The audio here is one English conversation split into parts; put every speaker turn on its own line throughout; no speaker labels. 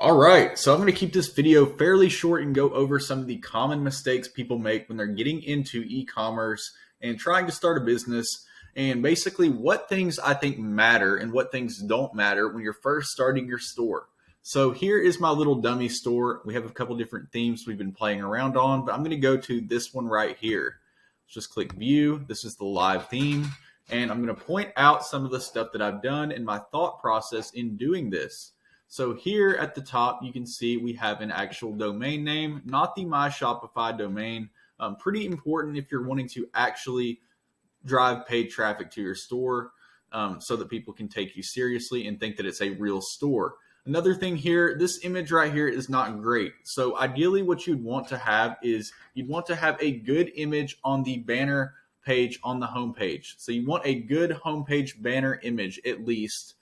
All right, so I'm going to keep this video fairly short and go over some of the common mistakes people make when they're getting into e-commerce and trying to start a business, and basically what things I think matter and what things don't matter when you're first starting your store. So here is my little dummy store. We have a couple different themes we've been playing around on, but I'm going to go to this one right here. Let's just click view. This is the live theme, and I'm going to point out some of the stuff that I've done and my thought process in doing this. So here at the top, you can see we have an actual domain name, not the My Shopify domain. Pretty important if you're wanting to actually drive paid traffic to your store so that people can take you seriously and think that it's a real store. Another thing here, this image right here is not great. So ideally what you'd want to have is you'd want to have a good image on the banner page on the home page. So you want a good homepage banner image at least.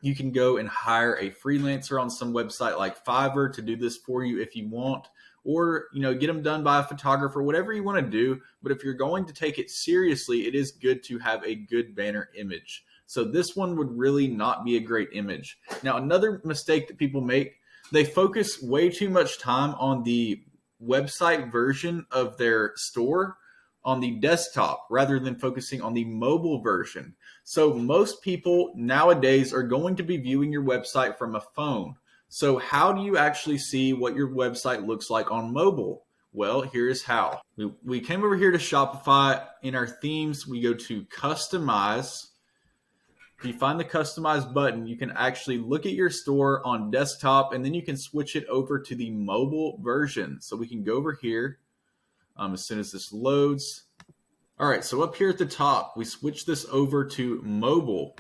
You can go and hire a freelancer on some website like Fiverr to do this for you if you want, or get them done by a photographer, whatever you want to do. But if you're going to take it seriously, it is good to have a good banner image. So this one would really not be a great image. Now, another mistake that people make, they focus way too much time on the website version of their store on the desktop rather than focusing on the mobile version. So most people nowadays are going to be viewing your website from a phone. So how do you actually see what your website looks like on mobile? Well, here's how. We came over here to Shopify. In our themes, we go to customize. If you find the customize button, you can actually look at your store on desktop, and then you can switch it over to the mobile version. So we can go over here as soon as this loads. All right, so up here at the top, we switch this over to mobile,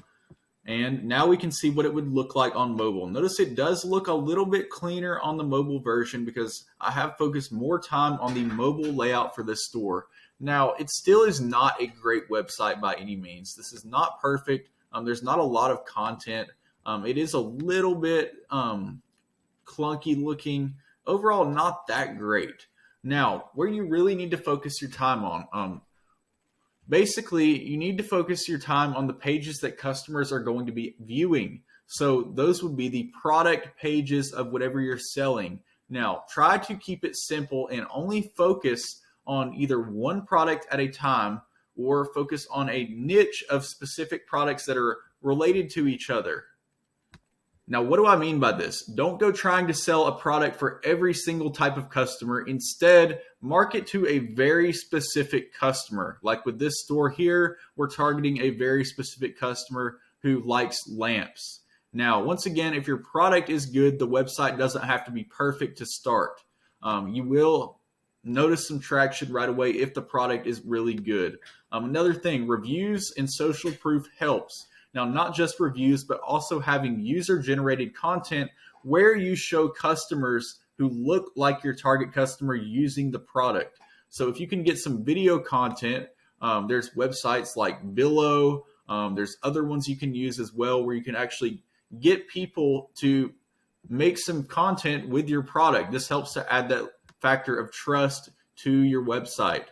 and now we can see what it would look like on mobile. Notice it does look a little bit cleaner on the mobile version because I have focused more time on the mobile layout for this store. Now, it still is not a great website by any means. This is not perfect. There's not a lot of content. It is a little bit clunky looking. Overall, not that great. Now, where you really need to focus your time on, basically, you need to focus your time on the pages that customers are going to be viewing. So those would be the product pages of whatever you're selling. Now, try to keep it simple and only focus on either one product at a time or focus on a niche of specific products that are related to each other. Now, what do I mean by this? Don't go trying to sell a product for every single type of customer. Instead, market to a very specific customer. Like with this store here, we're targeting a very specific customer who likes lamps. Now, once again, if your product is good, the website doesn't have to be perfect to start. You will notice some traction right away if the product is really good. Another thing, reviews and social proof helps. Now, not just reviews, but also having user-generated content where you show customers who look like your target customer using the product. So if you can get some video content, there's websites like Billo. There's other ones you can use as well where you can actually get people to make some content with your product. This helps to add that factor of trust to your website.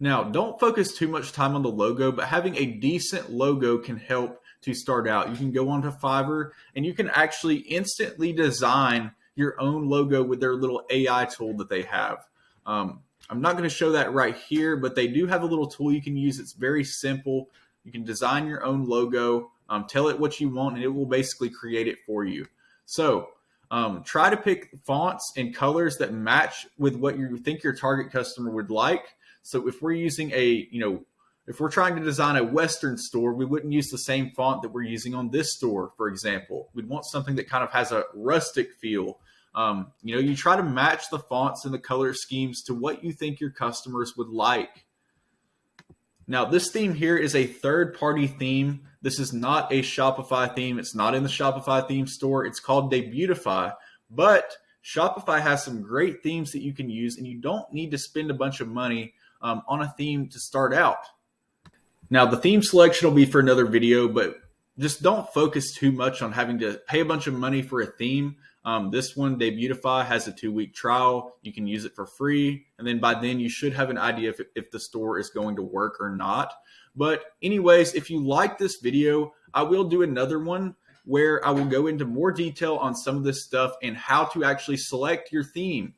Now, don't focus too much time on the logo, but having a decent logo can help to start out. You can go onto Fiverr and you can actually instantly design your own logo with their little AI tool that they have. I'm not going to show that right here, but they do have a little tool you can use. It's very simple. You can design your own logo, tell it what you want, and it will basically create it for you. So try to pick fonts and colors that match with what you think your target customer would like. So if we're using if we're trying to design a Western store, we wouldn't use the same font that we're using on this store, for example. We'd want something that kind of has a rustic feel. You try to match the fonts and the color schemes to what you think your customers would like. Now, this theme here is a third-party theme. This is not a Shopify theme. It's not in the Shopify theme store. It's called Debutify, but Shopify has some great themes that you can use, and you don't need to spend a bunch of money on a theme to start out. Now, the theme selection will be for another video, but just don't focus too much on having to pay a bunch of money for a theme. This one, Debutify, has a 2-week trial. You can use it for free. And then by then you should have an idea if the store is going to work or not. But anyways, if you like this video, I will do another one where I will go into more detail on some of this stuff and how to actually select your theme.